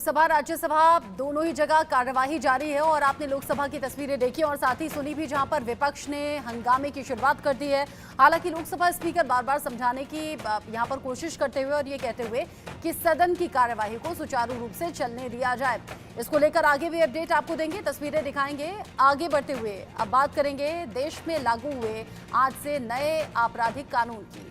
सभा राज्यसभा दोनों ही जगह कार्यवाही जारी है और आपने लोकसभा की तस्वीरें देखी और साथ ही सुनी भी, जहां पर विपक्ष ने हंगामे की शुरुआत कर दी है। हालांकि लोकसभा स्पीकर बार बार समझाने की यहां पर कोशिश करते हुए और ये कहते हुए कि सदन की कार्यवाही को सुचारू रूप से चलने दिया जाए। इसको लेकर आगे भी अपडेट आपको देंगे, तस्वीरें दिखाएंगे। आगे बढ़ते हुए अब बात करेंगे देश में लागू हुए आज से नए आपराधिक कानून की।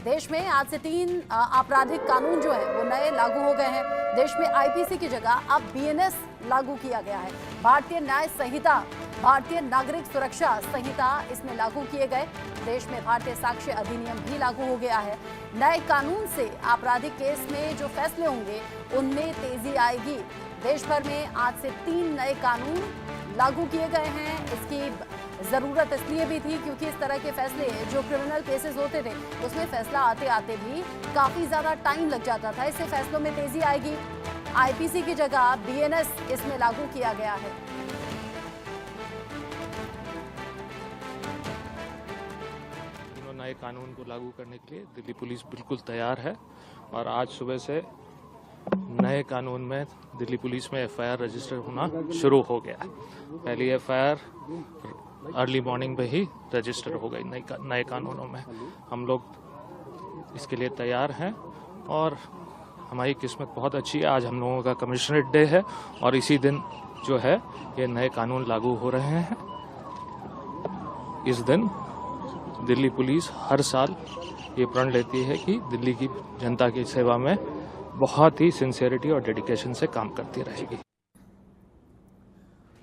देश में आज से 3 आपराधिक कानून जो है वो नए लागू हो गए हैं। देश में आईपीसी की जगह अब बीएनएस लागू किया गया है। भारतीय न्याय संहिता, भारतीय नागरिक सुरक्षा संहिता इसमें लागू किए गए। देश में भारतीय साक्ष्य अधिनियम भी लागू हो गया है। नए कानून से आपराधिक केस में जो फैसले होंगे उनमें तेजी आएगी। देश भर में आज से 3 नए कानून लागू किए गए हैं। इसकी जरूरत इसलिए भी थी क्योंकि इस तरह के फैसले जो क्रिमिनल केसेस होते थे उसमें फैसला आते आते भी काफी ज्यादा टाइम लग जाता था। इससे फैसलों में तेजी आएगी। आईपीसी की जगह बीएनएस इसमें लागू किया गया है। नए कानून को लागू करने के लिए दिल्ली पुलिस बिल्कुल तैयार है और आज सुबह से नए कानून में दिल्ली पुलिस में एफआईआर रजिस्टर होना शुरू हो गया। पहली एफआईआर अर्ली मॉर्निंग पे ही रजिस्टर हो गई नए कानूनों में। हम लोग इसके लिए तैयार हैं और हमारी किस्मत बहुत अच्छी है। आज हम लोगों का कमिश्नरेट डे है और इसी दिन जो है ये नए कानून लागू हो रहे हैं। इस दिन दिल्ली पुलिस हर साल ये प्रण लेती है कि दिल्ली की जनता की सेवा में बहुत ही सिंसियरिटी और डेडिकेशन से काम करती रहेगी।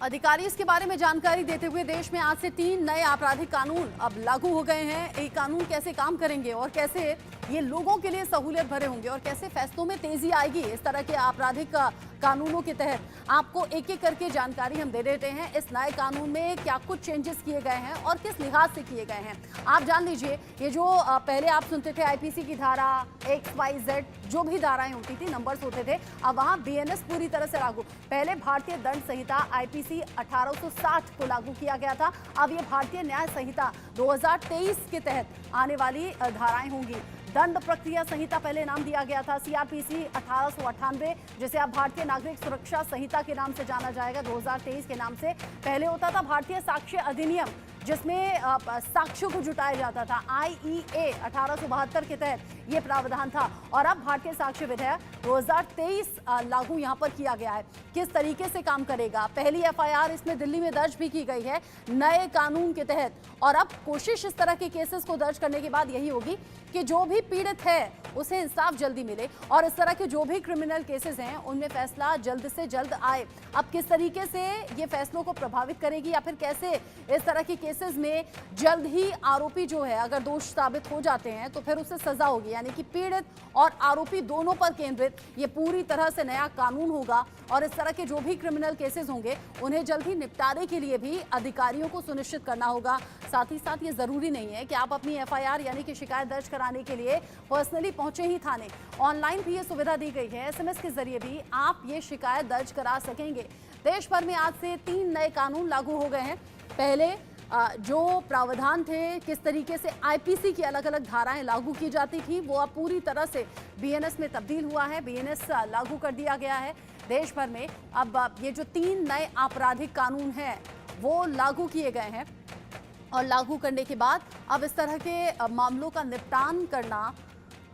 अधिकारी इसके बारे में जानकारी देते हुए देश में आज से 3 नए आपराधिक कानून अब लागू हो गए हैं। ये कानून कैसे काम करेंगे और कैसे ये लोगों के लिए सहूलियत भरे होंगे और कैसे फैसलों में तेजी आएगी इस तरह के आपराधिक कानूनों के तहत, आपको एक एक करके जानकारी हम दे देते हैं। इस नए कानून में क्या कुछ चेंजेस किए गए हैं और किस लिहाज से किए गए हैं, आप जान लीजिए। ये जो पहले आप सुनते थे आईपीसी की धारा XYZ जो भी धाराएं होती थी, नंबर्स होते थे, अब वहां बीएनएस पूरी तरह से लागू। पहले भारतीय दंड संहिता आईपीसी 1860 को लागू किया गया था। अब ये भारतीय न्याय संहिता 2023 के तहत आने वाली धाराएं होंगी। दंड प्रक्रिया संहिता पहले नाम दिया गया था सीआरपीसी 1898, जिसे अब भारतीय नागरिक सुरक्षा संहिता के नाम से जाना जाएगा 2023 के नाम से। पहले होता था भारतीय साक्ष्य अधिनियम, जिसमें साक्ष्यों को जुटाया जाता था। IEA 1872 के तहत ये प्रावधान था और अब भारतीय साक्ष्य विधेयक 2023 लागू यहाँ पर किया गया है। किस तरीके से काम करेगा, पहली एफआईआर इसमें दिल्ली में दर्ज भी की गई है नए कानून के तहत। और अब कोशिश इस तरह के केसेस को दर्ज करने के बाद यही होगी कि जो भी पीड़ित है उसे इंसाफ जल्दी मिले और इस तरह के जो भी क्रिमिनल केसेस हैं उनमें फैसला जल्द से जल्द आए। अब किस तरीके से ये फैसलों को प्रभावित करेगी या फिर कैसे इस तरह के केसेस में जल्द ही आरोपी जो है अगर दोष साबित हो जाते हैं तो फिर उसे सजा होगी, यानी कि पीड़ित और आरोपी दोनों पर केंद्रित ये पूरी तरह से नया कानून होगा। और इस तरह के जो भी क्रिमिनल केसेस होंगे उन्हें जल्द ही निपटारे के लिए भी अधिकारियों को सुनिश्चित करना होगा। साथ ही साथ ये जरूरी नहीं है कि आप अपनी एफआईआर यानी कि शिकायत दर्ज कराने के लिए पर्सनली पहुंचे ही थाने। ऑनलाइन भी ये सुविधा दी गई है, SMS के जरिए भी आप ये शिकायत दर्ज करा सकेंगे। देश भर में आज से 3 नए कानून लागू हो गए हैं। पहले जो प्रावधान थे, किस तरीके से आईपीसी की अलग अलग धाराएं लागू की जाती थी, वो अब पूरी तरह से बीएनएस में तब्दील हुआ है। बीएनएस लागू कर दिया गया है देश भर में। अब ये जो 3 नए आपराधिक कानून हैं वो लागू किए गए हैं और लागू करने के बाद अब इस तरह के मामलों का निपटान करना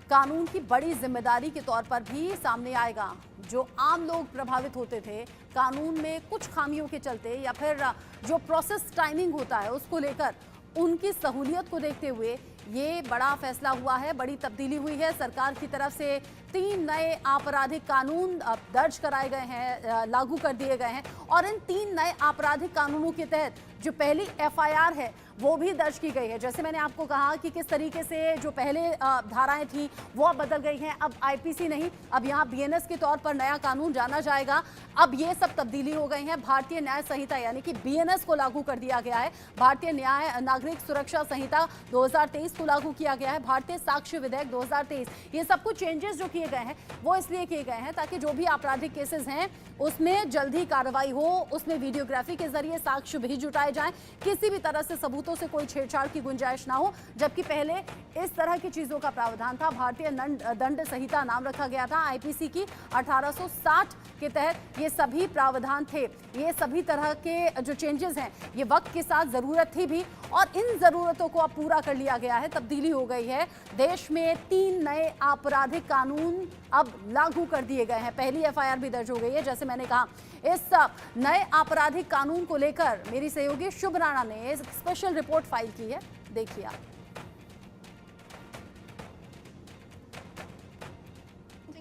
कानून की बड़ी जिम्मेदारी के तौर पर भी सामने आएगा। जो आम लोग प्रभावित होते थे कानून में कुछ खामियों के चलते या फिर जो प्रोसेस टाइमिंग होता है उसको लेकर, उनकी सहूलियत को देखते हुए ये बड़ा फैसला हुआ है, बड़ी तब्दीली हुई है। सरकार की तरफ से 3 नए आपराधिक कानून दर्ज कराए गए हैं, लागू कर दिए गए हैं और इन 3 नए आपराधिक कानूनों के तहत जो पहली एफआईआर है वो भी दर्ज की गई है। जैसे मैंने आपको कहा कि किस तरीके से जो पहले धाराएं थी वो अब बदल गई हैं। अब आईपीसी नहीं, अब यहाँ बीएनएस के तौर पर नया कानून जाना जाएगा। अब ये सब तब्दीली हो गई है। भारतीय न्याय संहिता यानी कि बीएनएस को लागू कर दिया गया है। भारतीय न्याय नागरिक सुरक्षा संहिता 2023 को लागू किया गया है। भारतीय साक्ष्य विधेयक 2023, ये सब कुछ चेंजेस जो किए गए हैं वो इसलिए किए गए हैं ताकि जो भी आपराधिक केसेस हैं उसमें जल्दी कार्रवाई हो, उसमें वीडियोग्राफी के जरिए साक्ष्य भी जुटाए जाएं, किसी भी तरह से सबूत जरूरतों से कोई छेड़छाड़ की गुंजाइश ना हो, जबकि पहले इस तरह की चीजों का प्रावधान था। भारतीय दंड संहिता नाम रखा गया था आईपीसी की। 1860 के तहत ये सभी प्रावधान थे। ये सभी तरह के जो चेंजेस हैं ये वक्त के साथ जरूरत थी भी, और इन जरूरतों को अब पूरा कर लिया गया है। तब्दीली हो गई है। देश में 3 नए आपराधिक कानून अब लागू कर दिए गए हैं। पहली एफआईआर भी दर्ज हो गई है। जैसे मैंने कहा, इस नए आपराधिक कानून को लेकर मेरी सहयोगी शुभ राणा ने एक स्पेशल रिपोर्ट फाइल की है, देखिए आप।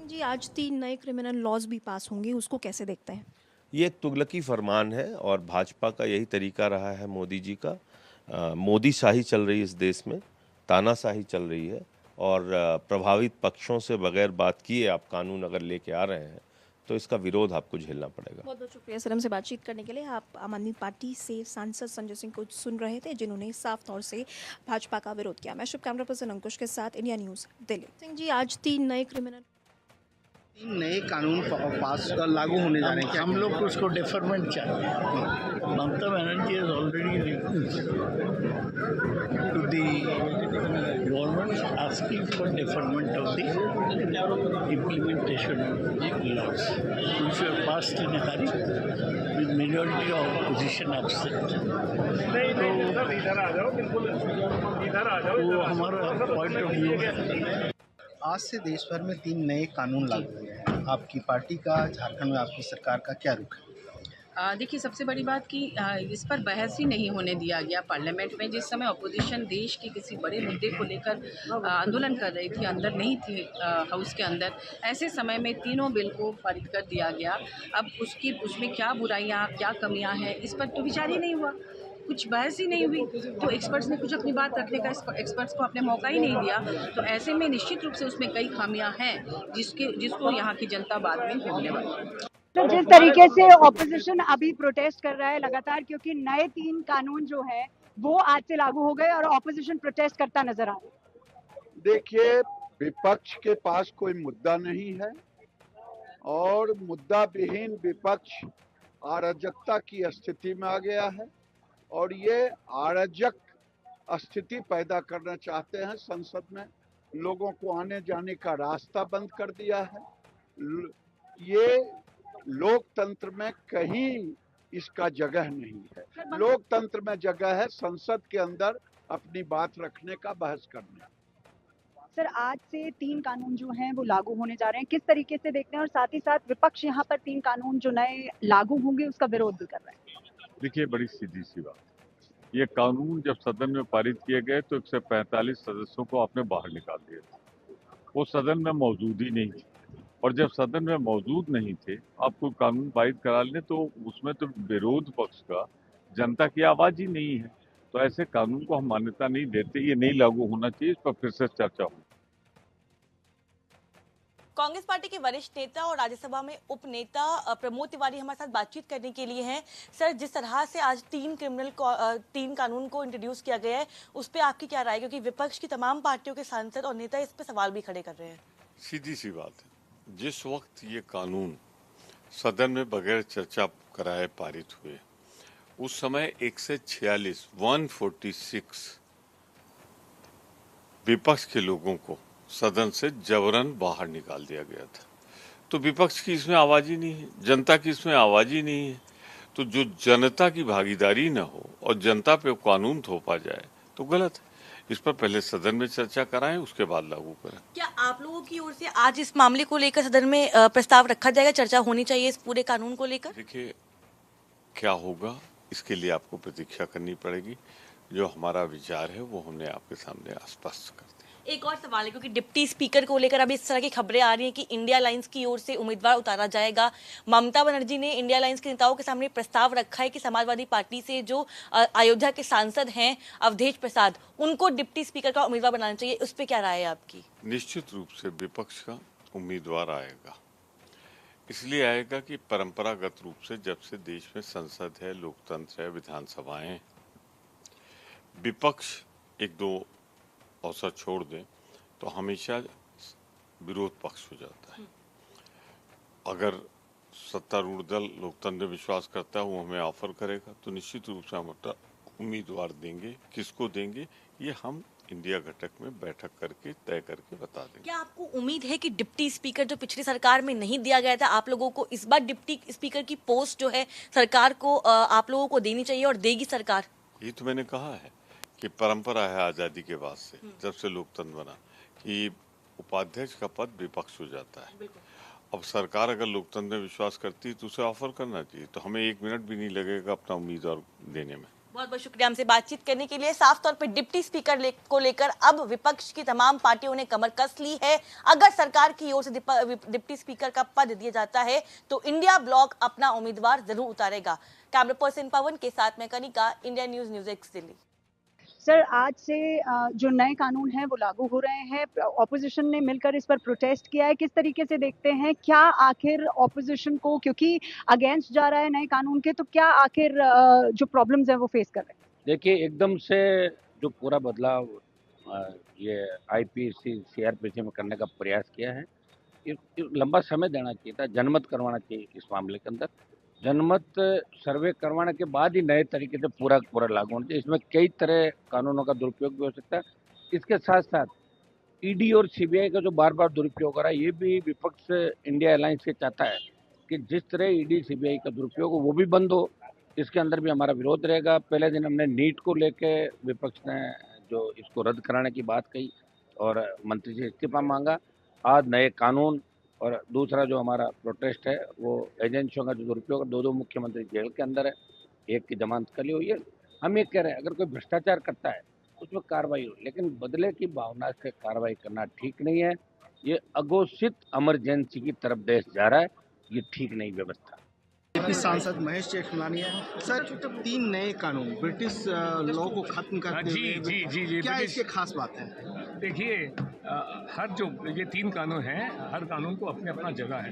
जी, आज 3 नए क्रिमिनल लॉज भी पास होंगे, उसको कैसे देखते हैं? ये एक तुगलकी फरमान है और भाजपा का यही तरीका रहा है मोदी जी का। मोदी शाही चल रही है इस देश में, तानाशाही चल रही है और प्रभावित पक्षों से बगैर बात किए आप कानून अगर लेके आ रहे हैं तो इसका विरोध आपको झेलना पड़ेगा। बहुत बहुत शुक्रिया सर हमसे बातचीत करने के लिए। आप आम आदमी पार्टी से सांसद संजय सिंह को सुन रहे थे, जिन्होंने साफ तौर से भाजपा का विरोध किया। मैं शुभ कैमरा पर्सन अंकुश के साथ, इंडिया न्यूज़ दिल्ली। सिंह जी, आज 3 नए कानून पास लागू होने जा रहे हैं। हम लोग को उसको डेफरमेंट चाहिए। Mamata Banerjee is already to the government asking for deferment of the implementation of laws which were passed in hurry with majority of opposition absent. तो हमारा पॉइंट ऑफ व्यू है। आज से देश भर में 3 नए कानून लागू हुए हैं। आपकी पार्टी का, झारखंड में आपकी सरकार का क्या रुख है? देखिए, सबसे बड़ी बात कि इस पर बहस ही नहीं होने दिया गया पार्लियामेंट में। जिस समय अपोजिशन देश के किसी बड़े मुद्दे को लेकर आंदोलन कर रही थी, अंदर नहीं थी हाउस के अंदर, ऐसे समय में तीनों बिल को पारित कर दिया गया। अब उसमें क्या बुराइयां, क्या कमियां हैं, इस पर तो विचार ही नहीं हुआ, कुछ बहस ही नहीं हुई। तो एक्सपर्ट्स ने कुछ अपनी बात रखने का एक्सपर्ट्स को आपने मौका ही नहीं दिया। तो ऐसे में निश्चित रूप से उसमें कई खामियां हैं जिसको यहाँ की जनता बाद में भोगने वाली है। तो जिस तरीके से ऑपोजिशन अभी प्रोटेस्ट कर रहा है लगातार, क्योंकि नए 3 कानून जो है वो आज से लागू हो गए और ऑपोजिशन प्रोटेस्ट करता नजर आ रहा है। देखिए, विपक्ष के पास कोई मुद्दा नहीं है और मुद्दा विहीन विपक्ष अराजकता की स्थिति में आ गया है और ये अराजक स्थिति पैदा करना चाहते हैं। संसद में लोगों को आने जाने का रास्ता बंद कर दिया है। ये लोकतंत्र में कहीं इसका जगह नहीं है। लोकतंत्र में जगह है संसद के अंदर अपनी बात रखने का, बहस करने। सर, आज से 3 कानून जो हैं वो लागू होने जा रहे हैं, किस तरीके से देखते हैं? और साथ ही साथ विपक्ष यहाँ पर 3 कानून जो नए लागू होंगे उसका विरोध भी कर रहे हैं। देखिए, बड़ी सीधी सी बात, ये कानून जब सदन में पारित किए गए तो 145 सदस्यों को आपने बाहर निकाल दिया था। वो सदन में मौजूद ही नहीं थे और जब सदन में मौजूद नहीं थे, आप कोई कानून पारित करा लें तो उसमें तो विरोध पक्ष का, जनता की आवाज ही नहीं है। तो ऐसे कानून को हम मान्यता नहीं देते। ये नहीं लागू होना चाहिए, इस पर फिर से चर्चा हो। कांग्रेस पार्टी के वरिष्ठ नेता और राज्यसभा में उप नेता प्रमोद तिवारी हमारे साथ बातचीत करने के लिए हैं। सर, जिस तरह से आज 3 कानून को इंट्रोड्यूस किया गया है, उस पर आपकी क्या राय? क्योंकि विपक्ष की तमाम पार्टियों के सांसद और नेता इस पर सवाल भी खड़े कर रहे हैं। सीधी सी बात है, जिस वक्त ये कानून सदन में बगैर चर्चा कराए पारित हुए, उस समय 146 विपक्ष के लोगों को सदन से जबरन बाहर निकाल दिया गया था। तो विपक्ष की इसमें आवाज ही नहीं है, जनता की इसमें आवाज ही नहीं है। तो जो जनता की भागीदारी न हो और जनता पे कानून थोपा जाए तो गलत है। इस पर पहले सदन में चर्चा कराएं, उसके बाद लागू करें। क्या आप लोगों की ओर से आज इस मामले को लेकर सदन में प्रस्ताव रखा जाएगा? चर्चा होनी चाहिए इस पूरे कानून को लेकर? देखिए, क्या होगा इसके लिए आपको प्रतीक्षा करनी पड़ेगी। जो हमारा विचार है वो हमने आपके सामने स्पष्ट कर दिया। एक और सवाल है, क्योंकि डिप्टी स्पीकर को लेकर अभी इस तरह की खबरें आ रही हैं कि इंडिया अलायंस की ओर से उम्मीदवार उतारा जाएगा। ममता बनर्जी ने इंडिया अलायंस के नेताओं के सामने प्रस्ताव रखा है कि समाजवादी पार्टी से जो अयोध्या के सांसद हैं अवधेश प्रसाद, उनको डिप्टी स्पीकर का उम्मीदवार बनाना चाहिए। उस पर क्या राय है आपकी? निश्चित रूप से विपक्ष का उम्मीदवार आएगा। इसलिए आएगा कि परंपरागत रूप से जब से देश में संसद है, लोकतंत्र है, विधानसभाएं, विपक्ष 1-2 अवसर छोड़ दें तो हमेशा विरोध पक्ष हो जाता है। अगर सत्तारूढ़ दल लोकतंत्र में विश्वास करता है, वो हमें ऑफर करेगा तो निश्चित रूप से हम उम्मीदवार देंगे, किसको देंगे, ये हम इंडिया घटक में बैठक करके तय करके बता देंगे। क्या आपको उम्मीद है कि डिप्टी स्पीकर जो पिछली सरकार में नहीं दिया गया था आप लोगों को, इस बार डिप्टी स्पीकर की पोस्ट जो है सरकार को आप लोगों को देनी चाहिए और देगी सरकार? ये तो मैंने कहा है कि परंपरा है आज़ादी के बाद से, जब से लोकतंत्र बना, कि उपाध्यक्ष का पद विपक्ष हो जाता है। अब सरकार अगर लोकतंत्र में विश्वास करती है तो उसे ऑफर करना चाहिए, तो हमें 1 मिनट भी नहीं लगेगा अपना उम्मीदवार देने में। बहुत बहुत शुक्रिया हमसे बातचीत करने के लिए। साफ तौर पे डिप्टी स्पीकर को लेकर अब विपक्ष की तमाम पार्टियों ने कमर कस ली है। अगर सरकार की ओर से डिप्टी स्पीकर का पद दिया जाता है तो इंडिया ब्लॉक अपना उम्मीदवार जरूर उतारेगा। कैमरा पर्सन पवन के साथ मैं Kanika, India news news x Delhi. Sir, आज से जो नए कानून हैं वो लागू हो रहे हैं। ऑपोजिशन ने मिलकर इस पर प्रोटेस्ट किया है। किस तरीके से देखते हैं, क्या आखिर ऑपोजिशन को, क्योंकि अगेंस्ट जा रहा है नए कानून के, तो क्या आखिर जो प्रॉब्लम्स हैं वो फेस कर रहे हैं? देखिए, एकदम से जो पूरा बदलाव ये आईपीसी सीआरपीसी में करने का प्रयास किया है, लंबा समय देना चाहिए था, जनमत करवाना चाहिए इस मामले के अंदर। जनमत सर्वे करवाने के बाद ही नए तरीके से पूरा लागू होना चाहिए। इसमें कई तरह कानूनों का दुरुपयोग भी हो सकता है। इसके साथ साथ ईडी और सीबीआई का जो बार बार दुरुपयोग हो रहा है, ये भी विपक्ष इंडिया अलायंस के चाहता है कि जिस तरह ईडी सीबीआई का दुरुपयोग हो वो भी बंद हो। इसके अंदर भी हमारा विरोध रहेगा। पहले दिन हमने नीट को लेके विपक्ष ने जो इसको रद्द कराने की बात कही और मंत्री से इस्तीफा मांगा। आज नए कानून और दूसरा जो हमारा प्रोटेस्ट है वो एजेंसियों का जो दुरुपयोग, 2 मुख्यमंत्री जेल के अंदर है, एक की जमानत कली हुई है। हम ये कह रहे हैं अगर कोई भ्रष्टाचार करता है उसमें कार्रवाई हो, लेकिन बदले की भावना से कार्रवाई करना ठीक नहीं है। ये अघोषित इमरजेंसी की तरफ देश जा रहा है, ये ठीक नहीं व्यवस्था। सांसद महेश चेखलानी है। सर, 3 नए कानून ब्रिटिश लॉ को खत्म करते हुए, जी क्या इसके खास बात है? देखिए, हर जो ये 3 कानून हैं, हर कानून को अपने अपना जगह है।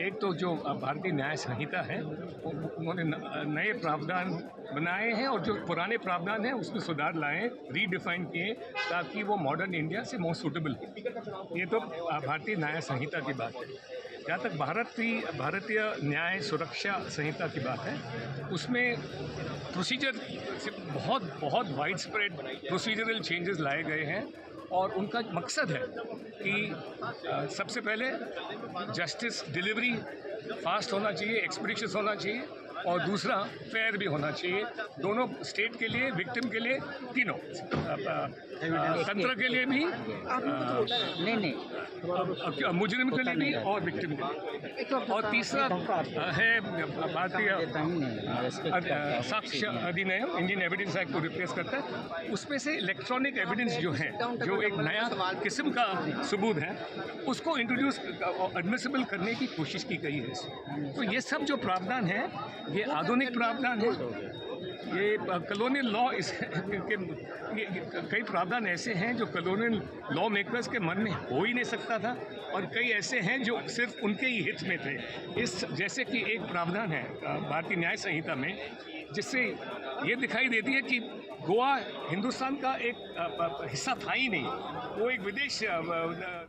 एक तो जो भारतीय न्याय संहिता है, उन्होंने नए प्रावधान बनाए हैं और जो पुराने प्रावधान हैं उसमें सुधार लाए, रीडिफाइन किए ताकि वो मॉडर्न इंडिया से मोर सूटेबल हो। ये तो भारतीय न्याय संहिता की बात है। जहाँ तक भारतीय न्याय सुरक्षा संहिता की बात है, उसमें प्रोसीजर से बहुत वाइड स्प्रेड प्रोसीजरल चेंजेस लाए गए हैं और उनका मकसद है कि सबसे पहले जस्टिस डिलीवरी फास्ट होना चाहिए, एक्सपीडिशियस होना चाहिए और दूसरा फेयर भी होना चाहिए, दोनों स्टेट के लिए, विक्टिम के लिए, तीनों तंत्र के लिए भी, मुजरिम के लिए भी और विक्टिम के लिए। और तीसरा है भारतीय साक्ष्य अधिनियम, इंडियन एविडेंस एक्ट को रिप्लेस करता है। उसमें से इलेक्ट्रॉनिक एविडेंस जो है, जो एक नया किस्म का सबूत है, उसको इंट्रोड्यूस एडमिसिबल करने की कोशिश की गई है। तो ये सब जो प्रावधान है ये आधुनिक प्रावधान है। ये कॉलोनियल लॉ कई प्रावधान ऐसे हैं जो कॉलोनियल लॉ मेकर्स के मन में हो ही नहीं सकता था और कई ऐसे हैं जो सिर्फ उनके ही हित में थे। इस जैसे कि एक प्रावधान है भारतीय न्याय संहिता में जिससे ये दिखाई देती है कि गोवा हिंदुस्तान का एक हिस्सा था ही नहीं, वो एक विदेश